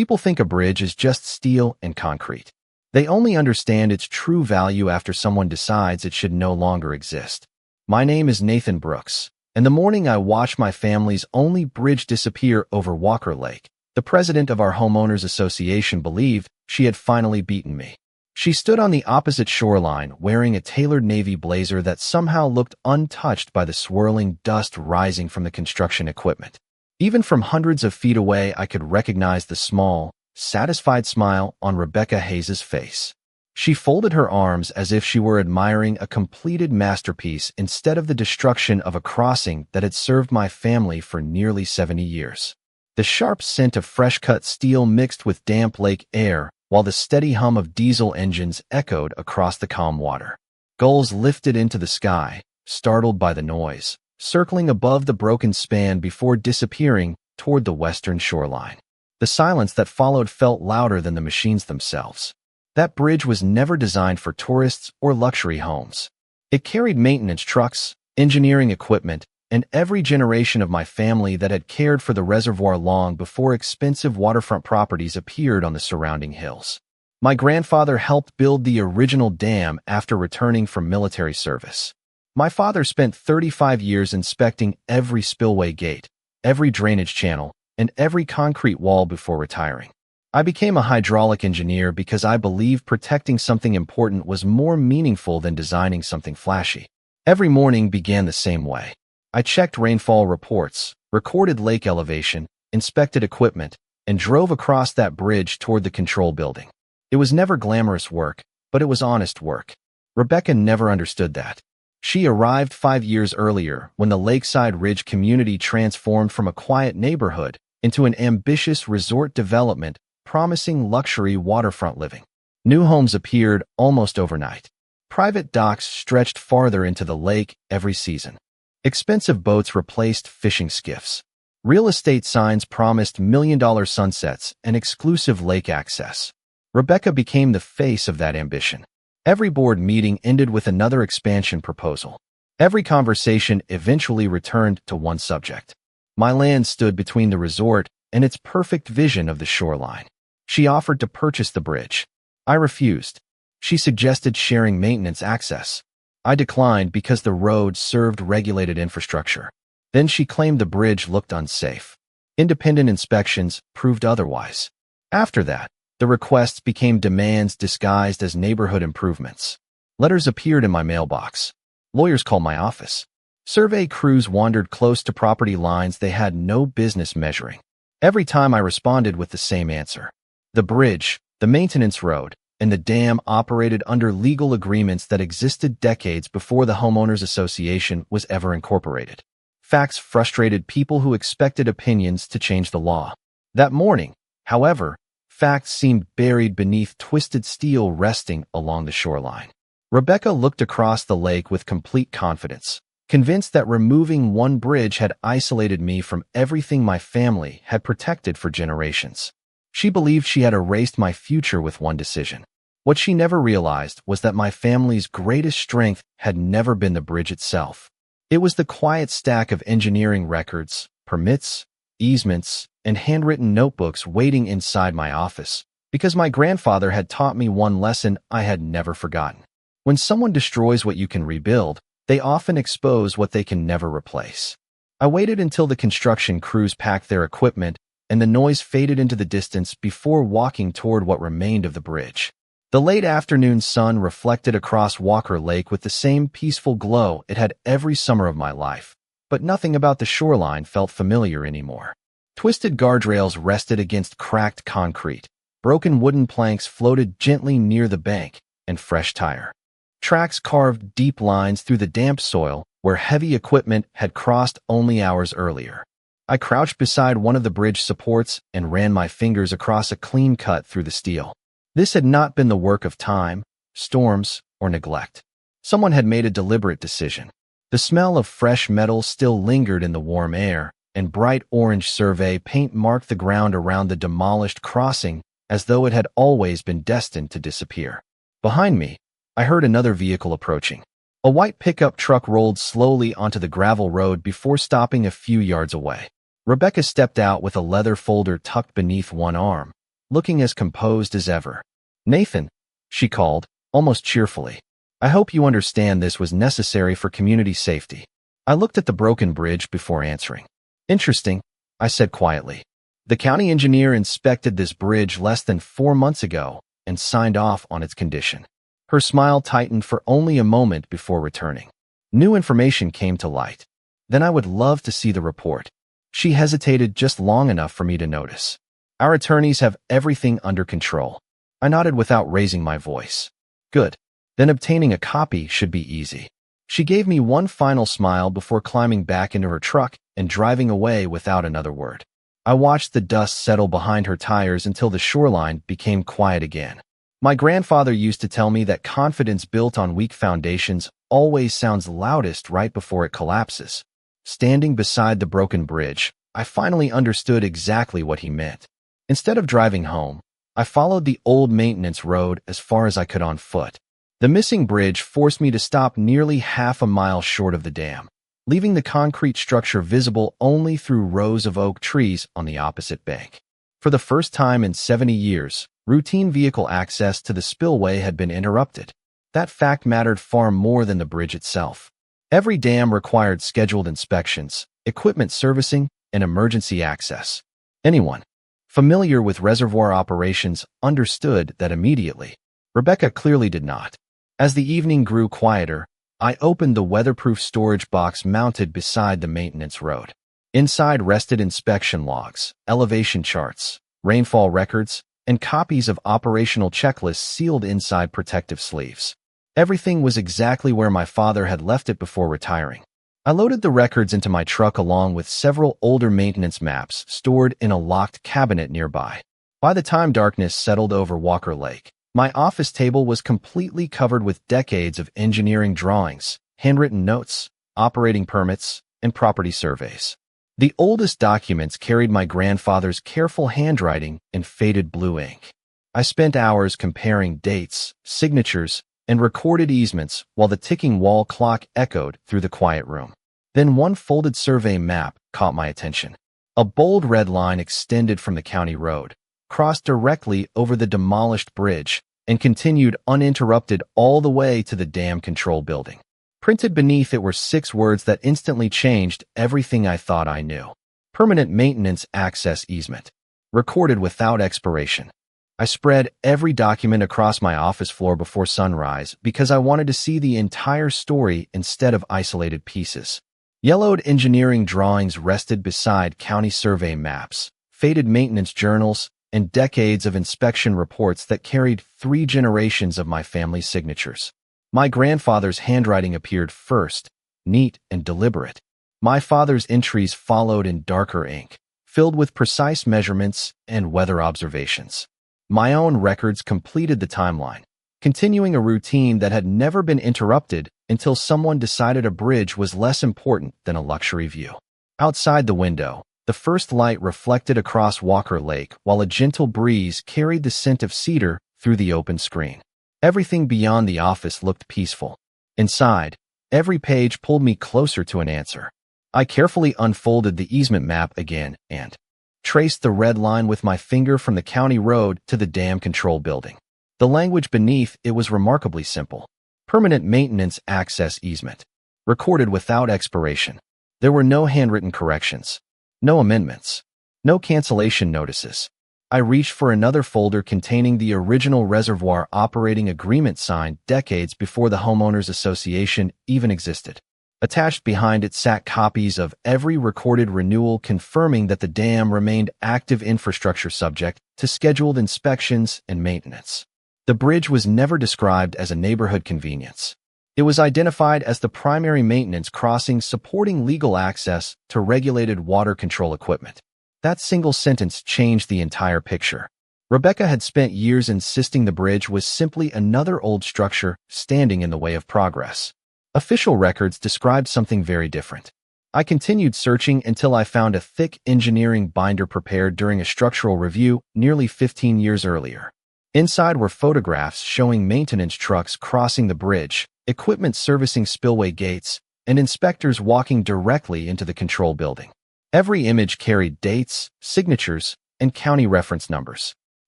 People think a bridge is just steel and concrete. They only understand its true value after someone decides it should no longer exist. My name is Nathan Brooks, and the morning I watched my family's only bridge disappear over Walker Lake, the president of our homeowners association believed she had finally beaten me. She stood on the opposite shoreline wearing a tailored navy blazer that somehow looked untouched by the swirling dust rising from the construction equipment. Even from hundreds of feet away, I could recognize the small, satisfied smile on Rebecca Hayes' face. She folded her arms as if she were admiring a completed masterpiece instead of the destruction of a crossing that had served my family for nearly 70 years. The sharp scent of fresh-cut steel mixed with damp lake air, while the steady hum of diesel engines echoed across the calm water. Gulls lifted into the sky, startled by the noise, circling above the broken span before disappearing toward the western shoreline. The silence that followed felt louder than the machines themselves. That bridge was never designed for tourists or luxury homes. It carried maintenance trucks, engineering equipment, and every generation of my family that had cared for the reservoir long before expensive waterfront properties appeared on the surrounding hills. My grandfather helped build the original dam after returning from military service. My father spent 35 years inspecting every spillway gate, every drainage channel, and every concrete wall before retiring. I became a hydraulic engineer because I believed protecting something important was more meaningful than designing something flashy. Every morning began the same way. I checked rainfall reports, recorded lake elevation, inspected equipment, and drove across that bridge toward the control building. It was never glamorous work, but it was honest work. Rebecca never understood that. She arrived 5 years earlier when the Lakeside Ridge community transformed from a quiet neighborhood into an ambitious resort development promising luxury waterfront living. New homes appeared almost overnight. Private docks stretched farther into the lake every season. Expensive boats replaced fishing skiffs. Real estate signs promised million-dollar sunsets and exclusive lake access. Rebecca became the face of that ambition. Every board meeting ended with another expansion proposal. Every conversation eventually returned to one subject. My land stood between the resort and its perfect vision of the shoreline. She offered to purchase the bridge. I refused. She suggested sharing maintenance access. I declined because the road served regulated infrastructure. Then she claimed the bridge looked unsafe. Independent inspections proved otherwise. After that, the requests became demands disguised as neighborhood improvements. Letters appeared in my mailbox. Lawyers called my office. Survey crews wandered close to property lines they had no business measuring. Every time I responded with the same answer. The bridge, the maintenance road, and the dam operated under legal agreements that existed decades before the Homeowners Association was ever incorporated. Facts frustrated people who expected opinions to change the law. That morning, however, facts seemed buried beneath twisted steel resting along the shoreline. Rebecca looked across the lake with complete confidence, convinced that removing one bridge had isolated me from everything my family had protected for generations. She believed she had erased my future with one decision. What she never realized was that my family's greatest strength had never been the bridge itself. It was the quiet stack of engineering records, permits, easements, and handwritten notebooks waiting inside my office, because my grandfather had taught me one lesson I had never forgotten. When someone destroys what you can rebuild, they often expose what they can never replace. I waited until the construction crews packed their equipment and the noise faded into the distance before walking toward what remained of the bridge. The late afternoon sun reflected across Walker Lake with the same peaceful glow it had every summer of my life, but nothing about the shoreline felt familiar anymore. Twisted guardrails rested against cracked concrete, broken wooden planks floated gently near the bank, and fresh tire tracks carved deep lines through the damp soil where heavy equipment had crossed only hours earlier. I crouched beside one of the bridge supports and ran my fingers across a clean cut through the steel. This had not been the work of time, storms, or neglect. Someone had made a deliberate decision. The smell of fresh metal still lingered in the warm air, and bright orange survey paint marked the ground around the demolished crossing as though it had always been destined to disappear. Behind me, I heard another vehicle approaching. A white pickup truck rolled slowly onto the gravel road before stopping a few yards away. Rebecca stepped out with a leather folder tucked beneath one arm, looking as composed as ever. "Nathan," she called, almost cheerfully. "I hope you understand this was necessary for community safety." I looked at the broken bridge before answering. "Interesting," I said quietly. "The county engineer inspected this bridge less than 4 months ago and signed off on its condition." Her smile tightened for only a moment before returning. "New information came to light. Then I would love to see the report." She hesitated just long enough for me to notice. "Our attorneys have everything under control." I nodded without raising my voice. "Good. Then obtaining a copy should be easy." She gave me one final smile before climbing back into her truck and driving away without another word. I watched the dust settle behind her tires until the shoreline became quiet again. My grandfather used to tell me that confidence built on weak foundations always sounds loudest right before it collapses. Standing beside the broken bridge, I finally understood exactly what he meant. Instead of driving home, I followed the old maintenance road as far as I could on foot. The missing bridge forced me to stop nearly half a mile short of the dam, leaving the concrete structure visible only through rows of oak trees on the opposite bank. For the first time in 70 years, routine vehicle access to the spillway had been interrupted. That fact mattered far more than the bridge itself. Every dam required scheduled inspections, equipment servicing, and emergency access. Anyone familiar with reservoir operations understood that immediately. Rebecca clearly did not. As the evening grew quieter, I opened the weatherproof storage box mounted beside the maintenance road. Inside rested inspection logs, elevation charts, rainfall records, and copies of operational checklists sealed inside protective sleeves. Everything was exactly where my father had left it before retiring. I loaded the records into my truck along with several older maintenance maps stored in a locked cabinet nearby. By the time darkness settled over Walker Lake, my office table was completely covered with decades of engineering drawings, handwritten notes, operating permits, and property surveys. The oldest documents carried my grandfather's careful handwriting in faded blue ink. I spent hours comparing dates, signatures, and recorded easements while the ticking wall clock echoed through the quiet room. Then one folded survey map caught my attention. A bold red line extended from the county road, crossed directly over the demolished bridge, and continued uninterrupted all the way to the dam control building. Printed beneath it were 6 words that instantly changed everything I thought I knew. Permanent maintenance access easement. Recorded without expiration. I spread every document across my office floor before sunrise because I wanted to see the entire story instead of isolated pieces. Yellowed engineering drawings rested beside county survey maps, faded maintenance journals, and decades of inspection reports that carried 3 generations of my family's signatures. My grandfather's handwriting appeared first, neat and deliberate. My father's entries followed in darker ink, filled with precise measurements and weather observations. My own records completed the timeline, continuing a routine that had never been interrupted until someone decided a bridge was less important than a luxury view. Outside the window, the first light reflected across Walker Lake while a gentle breeze carried the scent of cedar through the open screen. Everything beyond the office looked peaceful. Inside, every page pulled me closer to an answer. I carefully unfolded the easement map again and traced the red line with my finger from the county road to the dam control building. The language beneath it was remarkably simple. Permanent maintenance access easement. Recorded without expiration. There were no handwritten corrections. No amendments. No cancellation notices. I reached for another folder containing the original reservoir operating agreement signed decades before the Homeowners Association even existed. Attached behind it sat copies of every recorded renewal confirming that the dam remained active infrastructure subject to scheduled inspections and maintenance. The bridge was never described as a neighborhood convenience. It was identified as the primary maintenance crossing supporting legal access to regulated water control equipment. That single sentence changed the entire picture. Rebecca had spent years insisting the bridge was simply another old structure standing in the way of progress. Official records described something very different. I continued searching until I found a thick engineering binder prepared during a structural review nearly 15 years earlier. Inside were photographs showing maintenance trucks crossing the bridge, equipment servicing spillway gates, and inspectors walking directly into the control building. Every image carried dates, signatures, and county reference numbers.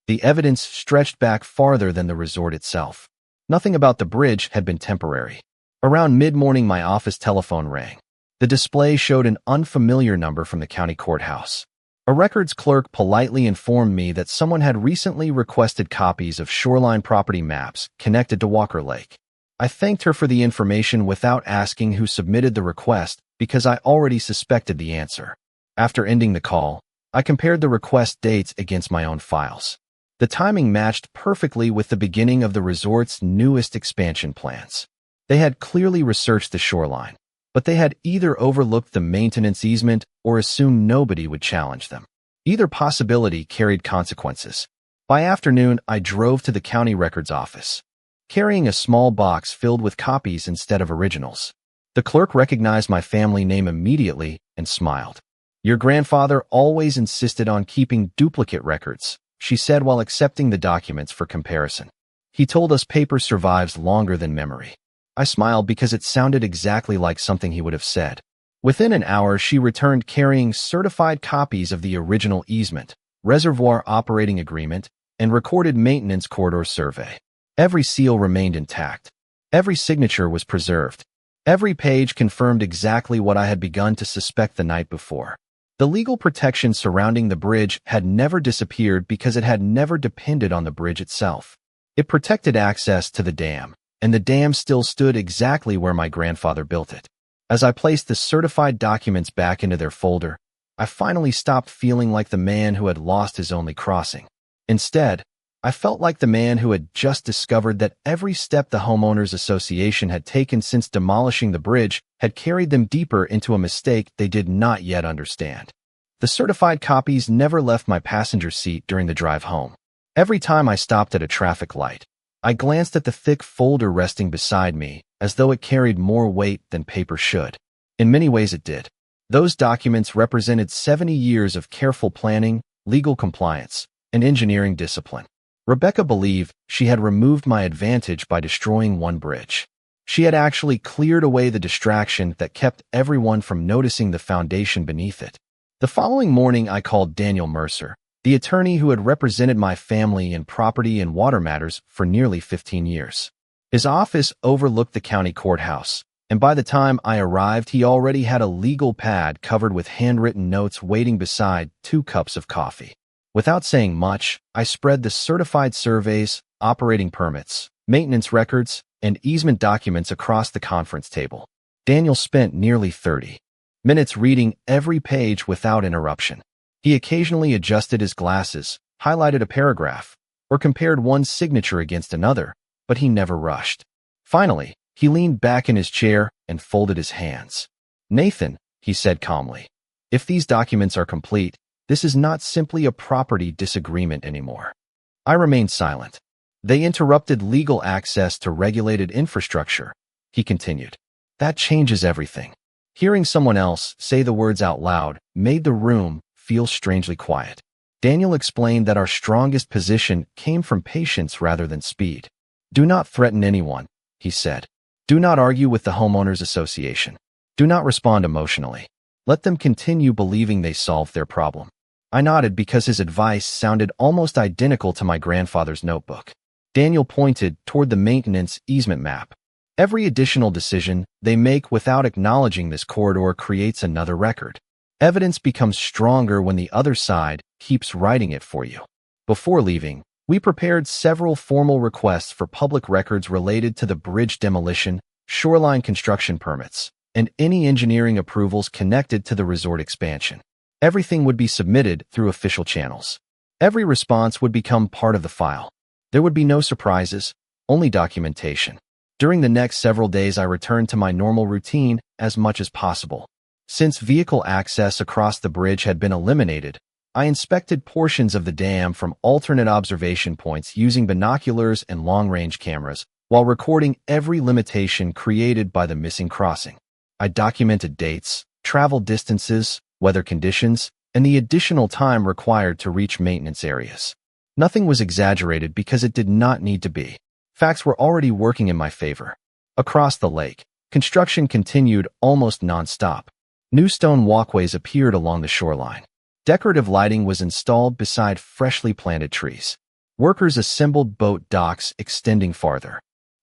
The evidence stretched back farther than the resort itself. Nothing about the bridge had been temporary. Around mid-morning, my office telephone rang. The display showed an unfamiliar number from the county courthouse. A records clerk politely informed me that someone had recently requested copies of shoreline property maps connected to Walker Lake. I thanked her for the information without asking who submitted the request because I already suspected the answer. After ending the call, I compared the request dates against my own files. The timing matched perfectly with the beginning of the resort's newest expansion plans. They had clearly researched the shoreline, but they had either overlooked the maintenance easement or assumed nobody would challenge them. Either possibility carried consequences. By afternoon, I drove to the county records office, carrying a small box filled with copies instead of originals. The clerk recognized my family name immediately and smiled. "Your grandfather always insisted on keeping duplicate records," she said while accepting the documents for comparison. "He told us paper survives longer than memory." I smiled because it sounded exactly like something he would have said. Within an hour, she returned carrying certified copies of the original easement, reservoir operating agreement, and recorded maintenance corridor survey. Every seal remained intact. Every signature was preserved. Every page confirmed exactly what I had begun to suspect the night before. The legal protection surrounding the bridge had never disappeared because it had never depended on the bridge itself. It protected access to the dam, and the dam still stood exactly where my grandfather built it. As I placed the certified documents back into their folder, I finally stopped feeling like the man who had lost his only crossing. Instead, I felt like the man who had just discovered that every step the homeowners association had taken since demolishing the bridge had carried them deeper into a mistake they did not yet understand. The certified copies never left my passenger seat during the drive home. Every time I stopped at a traffic light, I glanced at the thick folder resting beside me, as though it carried more weight than paper should. In many ways it did. Those documents represented 70 years of careful planning, legal compliance, and engineering discipline. Rebecca believed she had removed my advantage by destroying one bridge. She had actually cleared away the distraction that kept everyone from noticing the foundation beneath it. The following morning, I called Daniel Mercer, the attorney who had represented my family in property and water matters for nearly 15 years. His office overlooked the county courthouse, and by the time I arrived, he already had a legal pad covered with handwritten notes waiting beside 2 cups of coffee. Without saying much, I spread the certified surveys, operating permits, maintenance records, and easement documents across the conference table. Daniel spent nearly 30 minutes reading every page without interruption. He occasionally adjusted his glasses, highlighted a paragraph, or compared one signature against another, but he never rushed. Finally, he leaned back in his chair and folded his hands. "Nathan," he said calmly, "if these documents are complete, this is not simply a property disagreement anymore." I remained silent. "They interrupted legal access to regulated infrastructure," he continued. "That changes everything." Hearing someone else say the words out loud made the room feel strangely quiet. Daniel explained that our strongest position came from patience rather than speed. "Do not threaten anyone," he said. "Do not argue with the homeowners association. Do not respond emotionally. Let them continue believing they solved their problem." I nodded because his advice sounded almost identical to my grandfather's notebook. Daniel pointed toward the maintenance easement map. "Every additional decision they make without acknowledging this corridor creates another record. Evidence becomes stronger when the other side keeps writing it for you." Before leaving, we prepared several formal requests for public records related to the bridge demolition, shoreline construction permits, and any engineering approvals connected to the resort expansion. Everything would be submitted through official channels. Every response would become part of the file. There would be no surprises, only documentation. During the next several days, I returned to my normal routine as much as possible. Since vehicle access across the bridge had been eliminated, I inspected portions of the dam from alternate observation points using binoculars and long-range cameras, while recording every limitation created by the missing crossing. I documented dates, travel distances, weather conditions, and the additional time required to reach maintenance areas. Nothing was exaggerated because it did not need to be. Facts were already working in my favor. Across the lake, construction continued almost non-stop. New stone walkways appeared along the shoreline. Decorative lighting was installed beside freshly planted trees. Workers assembled boat docks extending farther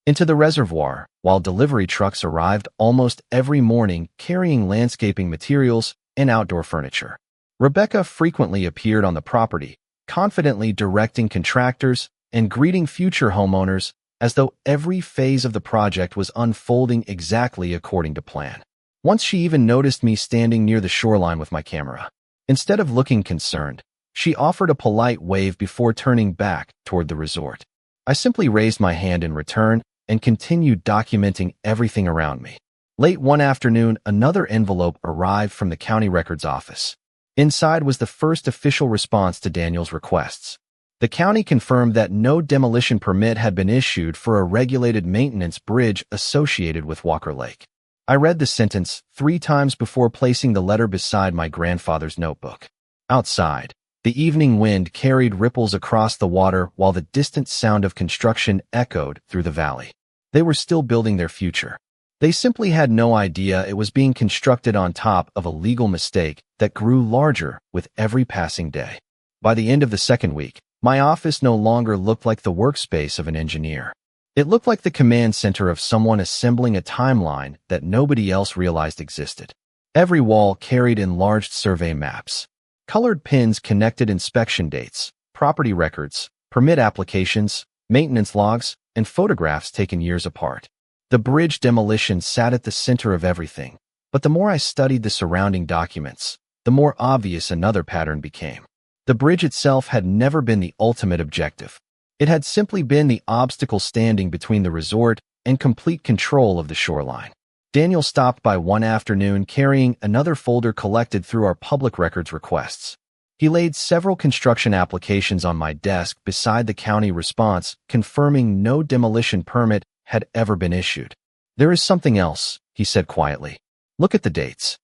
into the reservoir, while delivery trucks arrived almost every morning carrying landscaping materials and outdoor furniture. Rebecca frequently appeared on the property, confidently directing contractors and greeting future homeowners as though every phase of the project was unfolding exactly according to plan. Once she even noticed me standing near the shoreline with my camera. Instead of looking concerned, she offered a polite wave before turning back toward the resort. I simply raised my hand in return and continued documenting everything around me. Late one afternoon, another envelope arrived from the county records office. Inside was the first official response to Daniel's requests. The county confirmed that no demolition permit had been issued for a regulated maintenance bridge associated with Walker Lake. I read the sentence 3 times before placing the letter beside my grandfather's notebook. Outside, the evening wind carried ripples across the water while the distant sound of construction echoed through the valley. They were still building their future. They simply had no idea it was being constructed on top of a legal mistake that grew larger with every passing day. By the end of the second week, my office no longer looked like the workspace of an engineer. It looked like the command center of someone assembling a timeline that nobody else realized existed. Every wall carried enlarged survey maps. Colored pins connected inspection dates, property records, permit applications, maintenance logs, and photographs taken years apart. The bridge demolition sat at the center of everything, but the more I studied the surrounding documents, the more obvious another pattern became. The bridge itself had never been the ultimate objective. It had simply been the obstacle standing between the resort and complete control of the shoreline. Daniel stopped by one afternoon carrying another folder collected through our public records requests. He laid several construction applications on my desk beside the county response, confirming no demolition permit had ever been issued. "There is something else," he said quietly. "Look at the dates."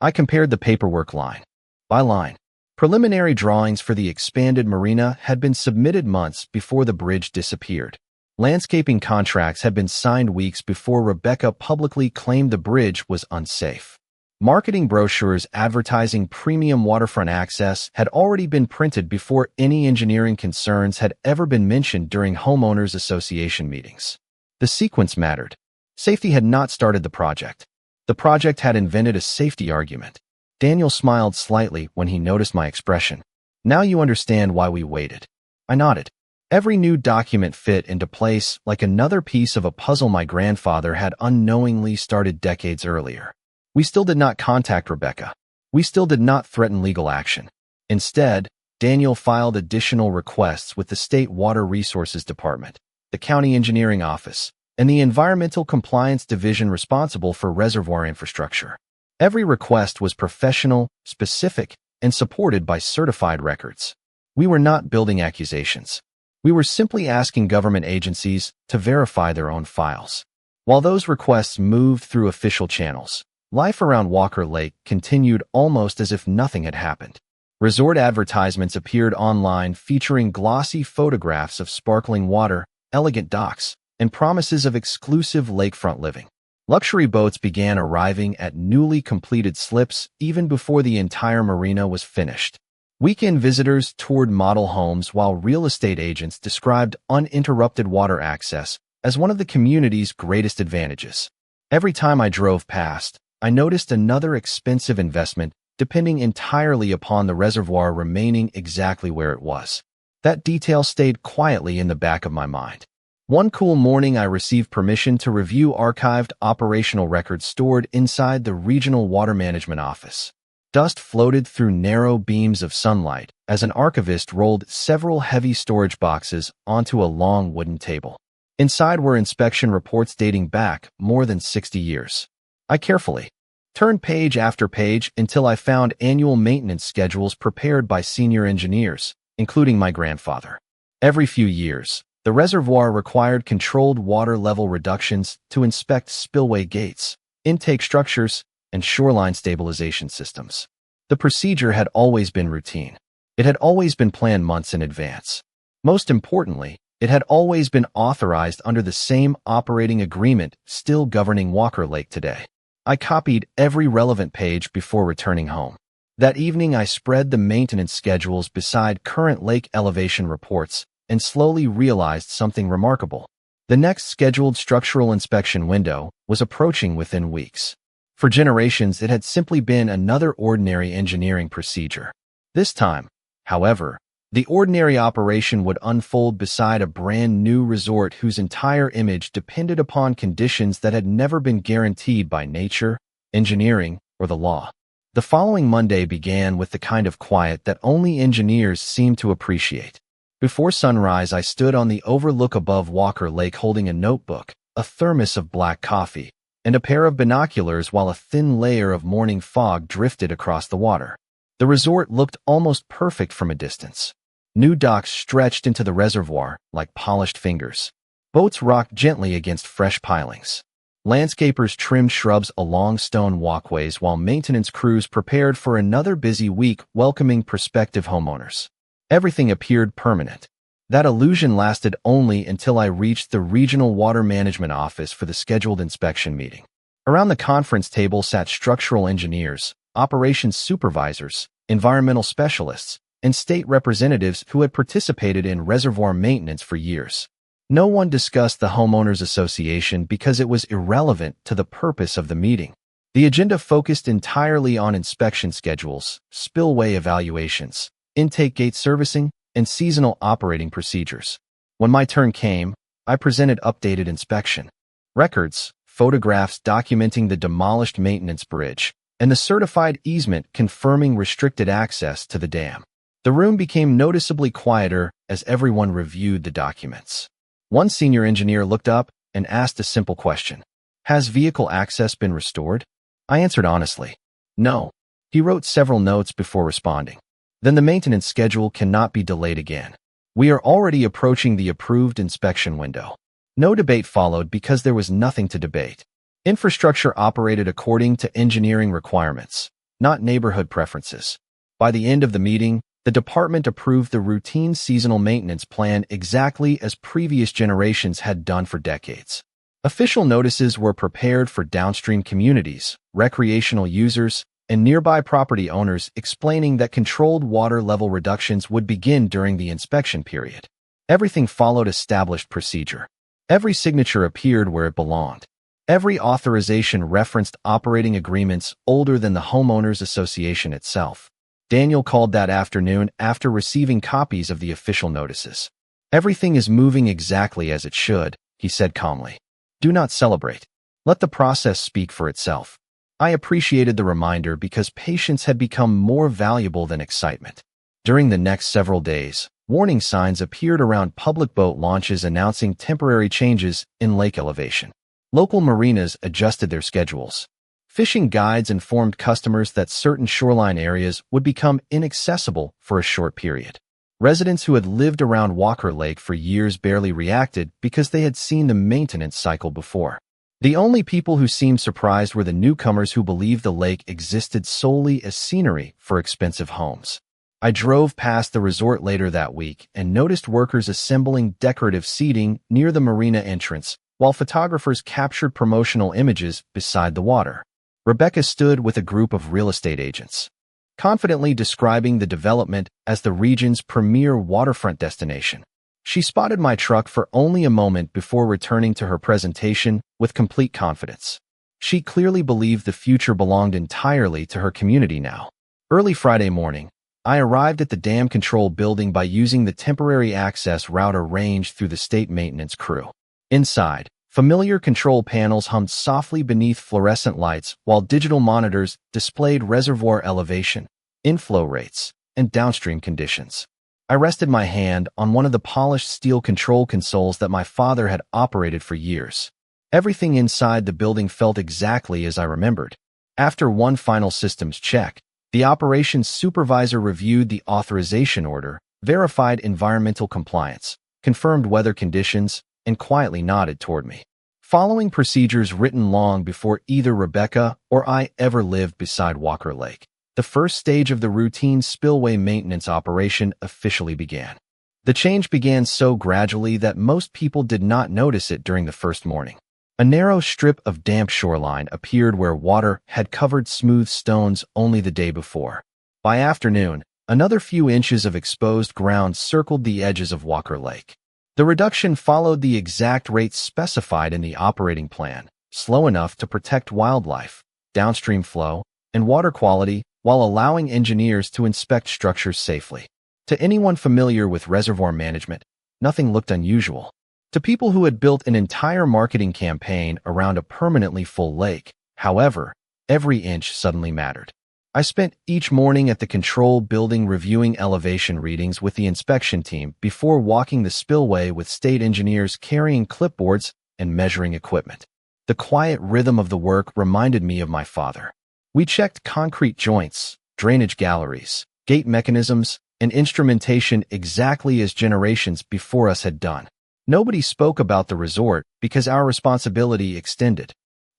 I compared the paperwork line by line. Preliminary drawings for the expanded marina had been submitted months before the bridge disappeared. Landscaping contracts had been signed weeks before Rebecca publicly claimed the bridge was unsafe. Marketing brochures advertising premium waterfront access had already been printed before any engineering concerns had ever been mentioned during homeowners association meetings. The sequence mattered. Safety had not started the project. The project had invented a safety argument. Daniel smiled slightly when he noticed my expression. "Now you understand why we waited." I nodded. Every new document fit into place like another piece of a puzzle my grandfather had unknowingly started decades earlier. We still did not contact Rebecca. We still did not threaten legal action. Instead, Daniel filed additional requests with the State Water Resources Department, the County Engineering Office, and the Environmental Compliance Division responsible for reservoir infrastructure. Every request was professional, specific, and supported by certified records. We were not building accusations. We were simply asking government agencies to verify their own files. While those requests moved through official channels, life around Walker Lake continued almost as if nothing had happened. Resort advertisements appeared online featuring glossy photographs of sparkling water, elegant docks, and promises of exclusive lakefront living. Luxury boats began arriving at newly completed slips even before the entire marina was finished. Weekend visitors toured model homes while real estate agents described uninterrupted water access as one of the community's greatest advantages. Every time I drove past, I noticed another expensive investment depending entirely upon the reservoir remaining exactly where it was. That detail stayed quietly in the back of my mind. One cool morning, I received permission to review archived operational records stored inside the Regional Water Management Office. Dust floated through narrow beams of sunlight as an archivist rolled several heavy storage boxes onto a long wooden table. Inside were inspection reports dating back more than 60 years. I carefully turned page after page until I found annual maintenance schedules prepared by senior engineers, including my grandfather. Every few years, the reservoir required controlled water level reductions to inspect spillway gates, intake structures, and shoreline stabilization systems. The procedure had always been routine. It had always been planned months in advance. Most importantly, it had always been authorized under the same operating agreement still governing Walker Lake today. I copied every relevant page before returning home. That evening, I spread the maintenance schedules beside current lake elevation reports and slowly realized something remarkable. The next scheduled structural inspection window was approaching within weeks. For generations, it had simply been another ordinary engineering procedure. This time, however, the ordinary operation would unfold beside a brand new resort whose entire image depended upon conditions that had never been guaranteed by nature, engineering, or the law. The following Monday began with the kind of quiet that only engineers seem to appreciate. Before sunrise, I stood on the overlook above Walker Lake holding a notebook, a thermos of black coffee, and a pair of binoculars while a thin layer of morning fog drifted across the water. The resort looked almost perfect from a distance. New docks stretched into the reservoir like polished fingers. Boats rocked gently against fresh pilings. Landscapers trimmed shrubs along stone walkways while maintenance crews prepared for another busy week welcoming prospective homeowners. Everything appeared permanent. That illusion lasted only until I reached the Regional Water Management Office for the scheduled inspection meeting. Around the conference table sat structural engineers, operations supervisors, environmental specialists, and state representatives who had participated in reservoir maintenance for years. No one discussed the Homeowners Association because it was irrelevant to the purpose of the meeting. The agenda focused entirely on inspection schedules, spillway evaluations, intake gate servicing, and seasonal operating procedures. When my turn came, I presented updated inspection records, photographs documenting the demolished maintenance bridge, and the certified easement confirming restricted access to the dam. The room became noticeably quieter as everyone reviewed the documents. One senior engineer looked up and asked a simple question. Has vehicle access been restored? I answered honestly. No. He wrote several notes before responding. Then the maintenance schedule cannot be delayed again. We are already approaching the approved inspection window. No debate followed because there was nothing to debate. Infrastructure operated according to engineering requirements, not neighborhood preferences. By the end of the meeting, the department approved the routine seasonal maintenance plan exactly as previous generations had done for decades. Official notices were prepared for downstream communities, recreational users, and nearby property owners explaining that controlled water level reductions would begin during the inspection period. Everything followed established procedure. Every signature appeared where it belonged. Every authorization referenced operating agreements older than the Homeowners Association itself. Daniel called that afternoon after receiving copies of the official notices. Everything is moving exactly as it should, he said calmly. Do not celebrate. Let the process speak for itself. I appreciated the reminder because patience had become more valuable than excitement. During the next several days, warning signs appeared around public boat launches announcing temporary changes in lake elevation. Local marinas adjusted their schedules. Fishing guides informed customers that certain shoreline areas would become inaccessible for a short period. Residents who had lived around Walker Lake for years barely reacted because they had seen the maintenance cycle before. The only people who seemed surprised were the newcomers who believed the lake existed solely as scenery for expensive homes. I drove past the resort later that week and noticed workers assembling decorative seating near the marina entrance, while photographers captured promotional images beside the water. Rebecca stood with a group of real estate agents, confidently describing the development as the region's premier waterfront destination. She spotted my truck for only a moment before returning to her presentation with complete confidence. She clearly believed the future belonged entirely to her community now. Early Friday morning, I arrived at the dam control building by using the temporary access route arranged through the state maintenance crew. Inside, familiar control panels hummed softly beneath fluorescent lights while digital monitors displayed reservoir elevation, inflow rates, and downstream conditions. I rested my hand on one of the polished steel control consoles that my father had operated for years. Everything inside the building felt exactly as I remembered. After one final systems check, the operations supervisor reviewed the authorization order, verified environmental compliance, confirmed weather conditions, and quietly nodded toward me. Following procedures written long before either Rebecca or I ever lived beside Walker Lake, the first stage of the routine spillway maintenance operation officially began. The change began so gradually that most people did not notice it during the first morning. A narrow strip of damp shoreline appeared where water had covered smooth stones only the day before. By afternoon, Another few inches of exposed ground circled the edges of Walker Lake. The reduction followed the exact rate specified in the operating plan, slow enough to protect wildlife, downstream flow, and water quality while allowing engineers to inspect structures safely. To anyone familiar with reservoir management, nothing looked unusual. To people who had built an entire marketing campaign around a permanently full lake, however, every inch suddenly mattered. I spent each morning at the control building reviewing elevation readings with the inspection team before walking the spillway with state engineers carrying clipboards and measuring equipment. The quiet rhythm of the work reminded me of my father. We checked concrete joints, drainage galleries, gate mechanisms, and instrumentation exactly as generations before us had done. Nobody spoke about the resort because our responsibility extended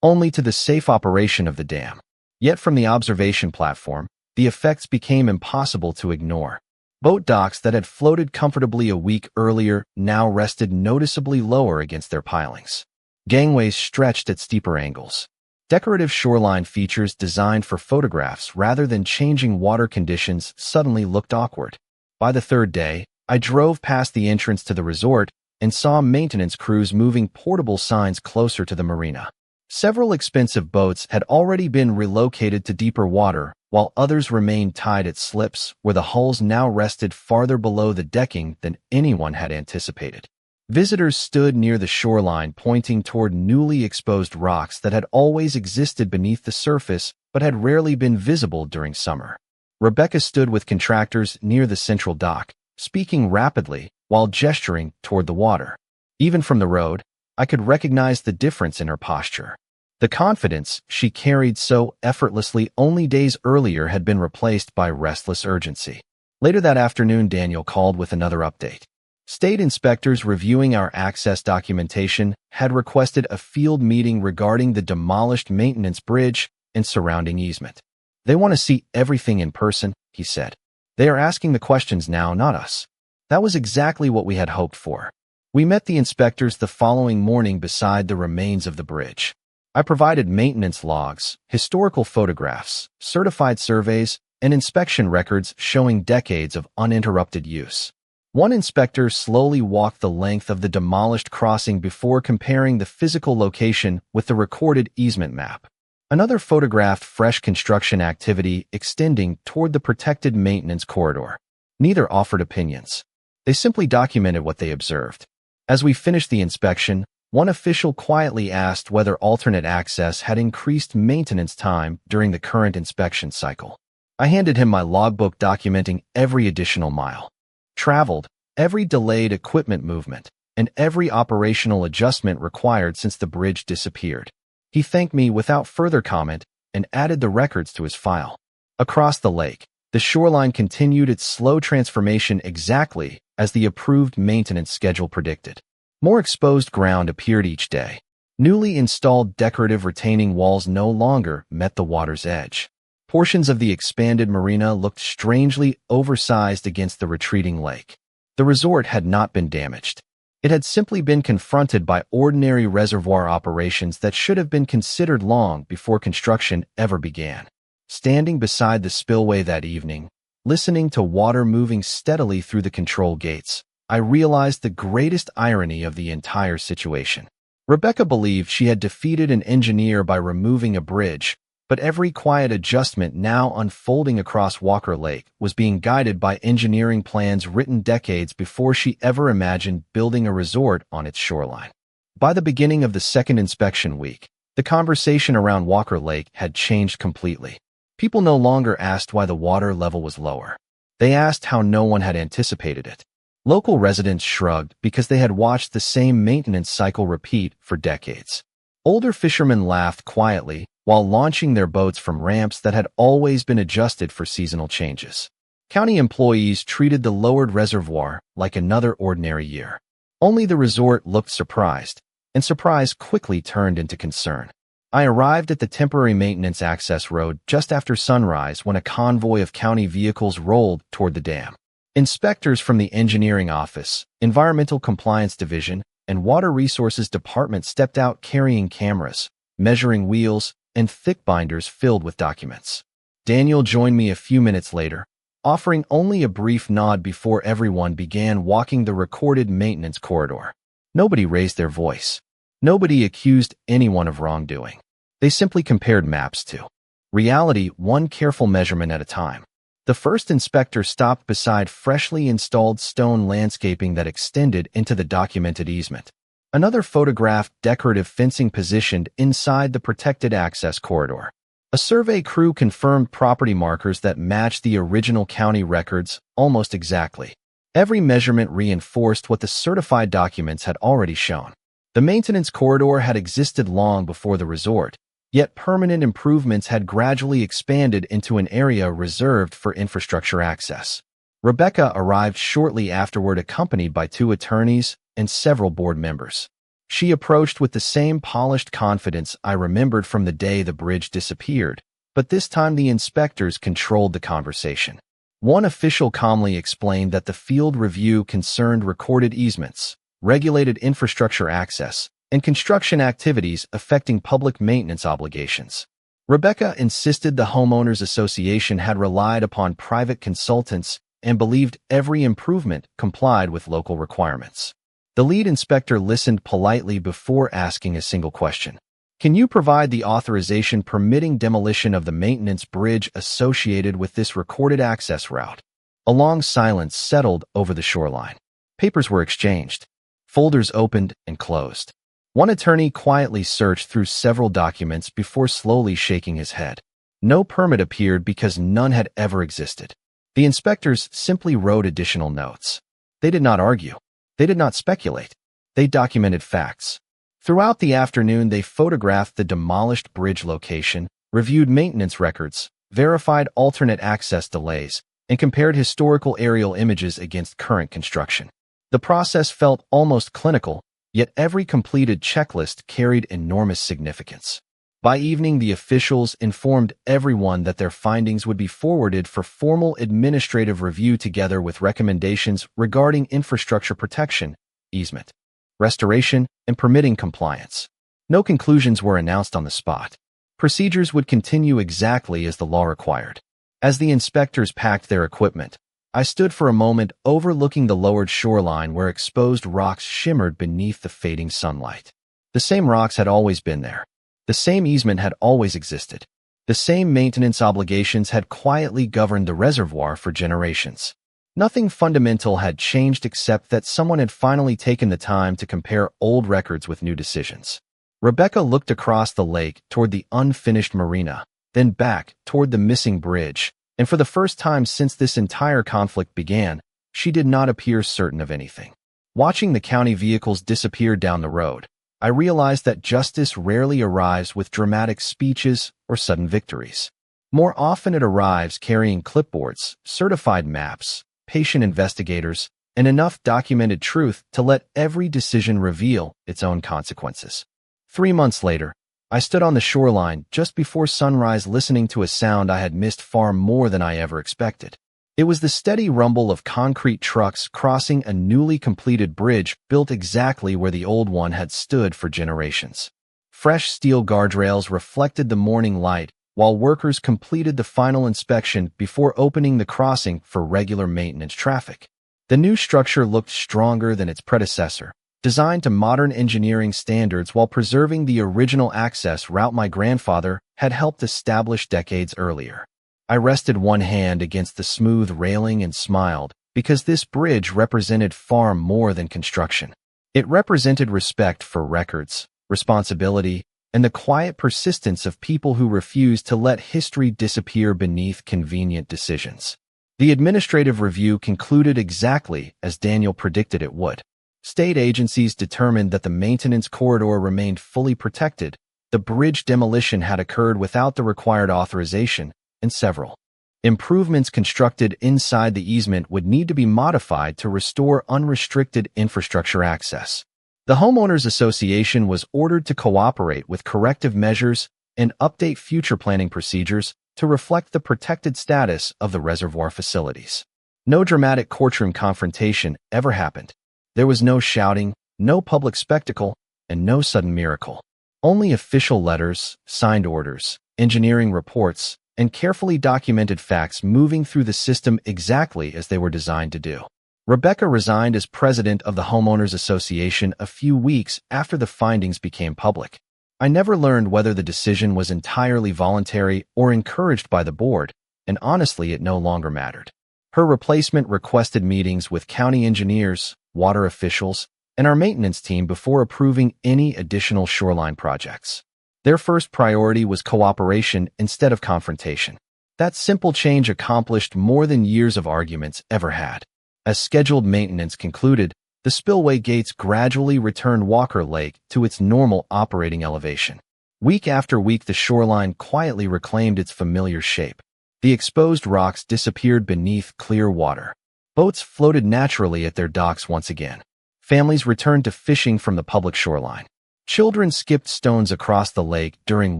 only to the safe operation of the dam. Yet from the observation platform, the effects became impossible to ignore. Boat docks that had floated comfortably a week earlier now rested noticeably lower against their pilings. Gangways stretched at steeper angles. Decorative shoreline features designed for photographs rather than changing water conditions suddenly looked awkward. By the third day, I drove past the entrance to the resort and saw maintenance crews moving portable signs closer to the marina. Several expensive boats had already been relocated to deeper water, while others remained tied at slips where the hulls now rested farther below the decking than anyone had anticipated. Visitors stood near the shoreline pointing toward newly exposed rocks that had always existed beneath the surface but had rarely been visible during summer. Rebecca stood with contractors near the central dock, speaking rapidly while gesturing toward the water. Even from the road, I could recognize the difference in her posture. The confidence she carried so effortlessly only days earlier had been replaced by restless urgency. Later that afternoon, Daniel called with another update. State inspectors reviewing our access documentation had requested a field meeting regarding the demolished maintenance bridge and surrounding easement. They want to see everything in person, he said. They are asking the questions now, not us. That was exactly what we had hoped for. We met the inspectors the following morning beside the remains of the bridge. I provided maintenance logs, historical photographs, certified surveys, and inspection records showing decades of uninterrupted use. One inspector slowly walked the length of the demolished crossing before comparing the physical location with the recorded easement map. Another photographed fresh construction activity extending toward the protected maintenance corridor. Neither offered opinions. They simply documented what they observed. As we finished the inspection, one official quietly asked whether alternate access had increased maintenance time during the current inspection cycle. I handed him my logbook documenting every additional mile traveled, every delayed equipment movement, and every operational adjustment required since the bridge disappeared. He thanked me without further comment and added the records to his file. Across the lake, the shoreline continued its slow transformation exactly as the approved maintenance schedule predicted. More exposed ground appeared each day. Newly installed decorative retaining walls no longer met the water's edge. Portions of the expanded marina looked strangely oversized against the retreating lake. The resort had not been damaged. It had simply been confronted by ordinary reservoir operations that should have been considered long before construction ever began. Standing beside the spillway that evening, listening to water moving steadily through the control gates, I realized the greatest irony of the entire situation. Rebecca believed she had defeated an engineer by removing a bridge, but every quiet adjustment now unfolding across Walker Lake was being guided by engineering plans written decades before she ever imagined building a resort on its shoreline. By the beginning of the second inspection week, the conversation around Walker Lake had changed completely. People no longer asked why the water level was lower. They asked how no one had anticipated it. Local residents shrugged because they had watched the same maintenance cycle repeat for decades. Older fishermen laughed quietly while launching their boats from ramps that had always been adjusted for seasonal changes. County employees treated the lowered reservoir like another ordinary year. Only the resort looked surprised, and surprise quickly turned into concern. I arrived at the temporary maintenance access road just after sunrise when a convoy of county vehicles rolled toward the dam. Inspectors from the Engineering Office, Environmental Compliance Division, and Water Resources Department stepped out carrying cameras, measuring wheels, and thick binders filled with documents. Daniel joined me a few minutes later, offering only a brief nod before everyone began walking the recorded maintenance corridor. Nobody raised their voice. Nobody accused anyone of wrongdoing. They simply compared maps to reality, one careful measurement at a time. The first inspector stopped beside freshly installed stone landscaping that extended into the documented easement. Another photographed decorative fencing positioned inside the protected access corridor. A survey crew confirmed property markers that matched the original county records almost exactly. Every measurement reinforced what the certified documents had already shown. The maintenance corridor had existed long before the resort, yet permanent improvements had gradually expanded into an area reserved for infrastructure access. Rebecca arrived shortly afterward, accompanied by 2 attorneys and several board members. She approached with the same polished confidence I remembered from the day the bridge disappeared, but this time the inspectors controlled the conversation. One official calmly explained that the field review concerned recorded easements, regulated infrastructure access, and construction activities affecting public maintenance obligations. Rebecca insisted the homeowners association had relied upon private consultants and believed every improvement complied with local requirements. The lead inspector listened politely before asking a single question. Can you provide the authorization permitting demolition of the maintenance bridge associated with this recorded access route? A long silence settled over the shoreline. Papers were exchanged. Folders opened and closed. One attorney quietly searched through several documents before slowly shaking his head. No permit appeared because none had ever existed. The inspectors simply wrote additional notes. They did not argue. They did not speculate. They documented facts. Throughout the afternoon, they photographed the demolished bridge location, reviewed maintenance records, verified alternate access delays, and compared historical aerial images against current construction. The process felt almost clinical, yet every completed checklist carried enormous significance. By evening, the officials informed everyone that their findings would be forwarded for formal administrative review together with recommendations regarding infrastructure protection, easement, restoration, and permitting compliance. No conclusions were announced on the spot. Procedures would continue exactly as the law required. As the inspectors packed their equipment, I stood for a moment overlooking the lowered shoreline where exposed rocks shimmered beneath the fading sunlight. The same rocks had always been there. The same easement had always existed. The same maintenance obligations had quietly governed the reservoir for generations. Nothing fundamental had changed except that someone had finally taken the time to compare old records with new decisions. Rebecca looked across the lake toward the unfinished marina, then back toward the missing bridge, and for the first time since this entire conflict began, she did not appear certain of anything. Watching the county vehicles disappear down the road, I realized that justice rarely arrives with dramatic speeches or sudden victories. More often it arrives carrying clipboards, certified maps, patient investigators, and enough documented truth to let every decision reveal its own consequences. 3 months later, I stood on the shoreline just before sunrise listening to a sound I had missed far more than I ever expected. It was the steady rumble of concrete trucks crossing a newly completed bridge built exactly where the old one had stood for generations. Fresh steel guardrails reflected the morning light while workers completed the final inspection before opening the crossing for regular maintenance traffic. The new structure looked stronger than its predecessor, designed to modern engineering standards while preserving the original access route my grandfather had helped establish decades earlier. I rested one hand against the smooth railing and smiled, because this bridge represented far more than construction. It represented respect for records, responsibility, and the quiet persistence of people who refused to let history disappear beneath convenient decisions. The administrative review concluded exactly as Daniel predicted it would. State agencies determined that the maintenance corridor remained fully protected, the bridge demolition had occurred without the required authorization, and several improvements constructed inside the easement would need to be modified to restore unrestricted infrastructure access. The Homeowners Association was ordered to cooperate with corrective measures and update future planning procedures to reflect the protected status of the reservoir facilities. No dramatic courtroom confrontation ever happened. There was no shouting, no public spectacle, and no sudden miracle. Only official letters, signed orders, engineering reports, and carefully documented facts moving through the system exactly as they were designed to do. Rebecca resigned as president of the Homeowners Association a few weeks after the findings became public. I never learned whether the decision was entirely voluntary or encouraged by the board, and honestly, it no longer mattered. Her replacement requested meetings with county engineers, water officials, and our maintenance team before approving any additional shoreline projects. Their first priority was cooperation instead of confrontation. That simple change accomplished more than years of arguments ever had. As scheduled maintenance concluded, the spillway gates gradually returned Walker Lake to its normal operating elevation. Week after week, the shoreline quietly reclaimed its familiar shape. The exposed rocks disappeared beneath clear water. Boats floated naturally at their docks once again. Families returned to fishing from the public shoreline. Children skipped stones across the lake during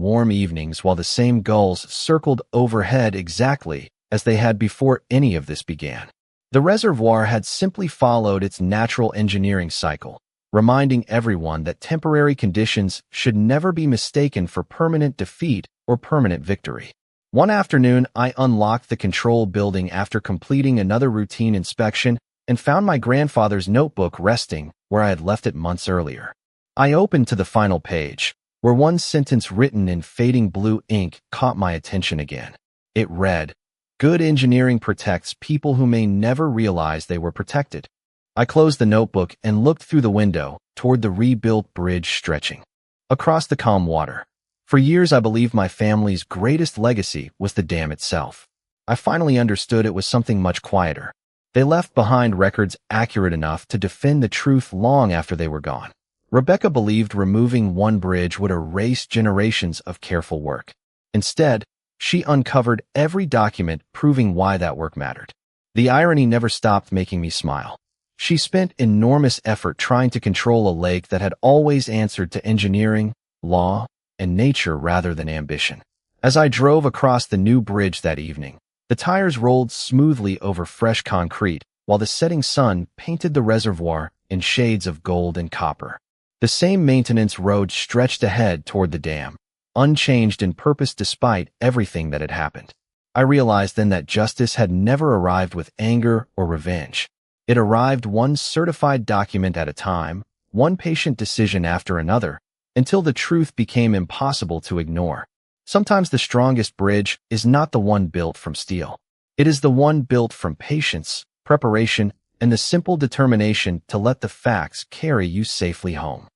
warm evenings while the same gulls circled overhead exactly as they had before any of this began. The reservoir had simply followed its natural engineering cycle, reminding everyone that temporary conditions should never be mistaken for permanent defeat or permanent victory. One afternoon, I unlocked the control building after completing another routine inspection and found my grandfather's notebook resting where I had left it months earlier. I opened to the final page, where one sentence written in fading blue ink caught my attention again. It read, "Good engineering protects people who may never realize they were protected." I closed the notebook and looked through the window toward the rebuilt bridge stretching across the calm water. For years, I believed my family's greatest legacy was the dam itself. I finally understood it was something much quieter. They left behind records accurate enough to defend the truth long after they were gone. Rebecca believed removing one bridge would erase generations of careful work. Instead, she uncovered every document proving why that work mattered. The irony never stopped making me smile. She spent enormous effort trying to control a lake that had always answered to engineering, law, and nature rather than ambition. As I drove across the new bridge that evening, the tires rolled smoothly over fresh concrete while the setting sun painted the reservoir in shades of gold and copper. The same maintenance road stretched ahead toward the dam, unchanged in purpose despite everything that had happened. I realized then that justice had never arrived with anger or revenge. It arrived one certified document at a time, one patient decision after another, until the truth became impossible to ignore. Sometimes the strongest bridge is not the one built from steel. It is the one built from patience, preparation, and the simple determination to let the facts carry you safely home.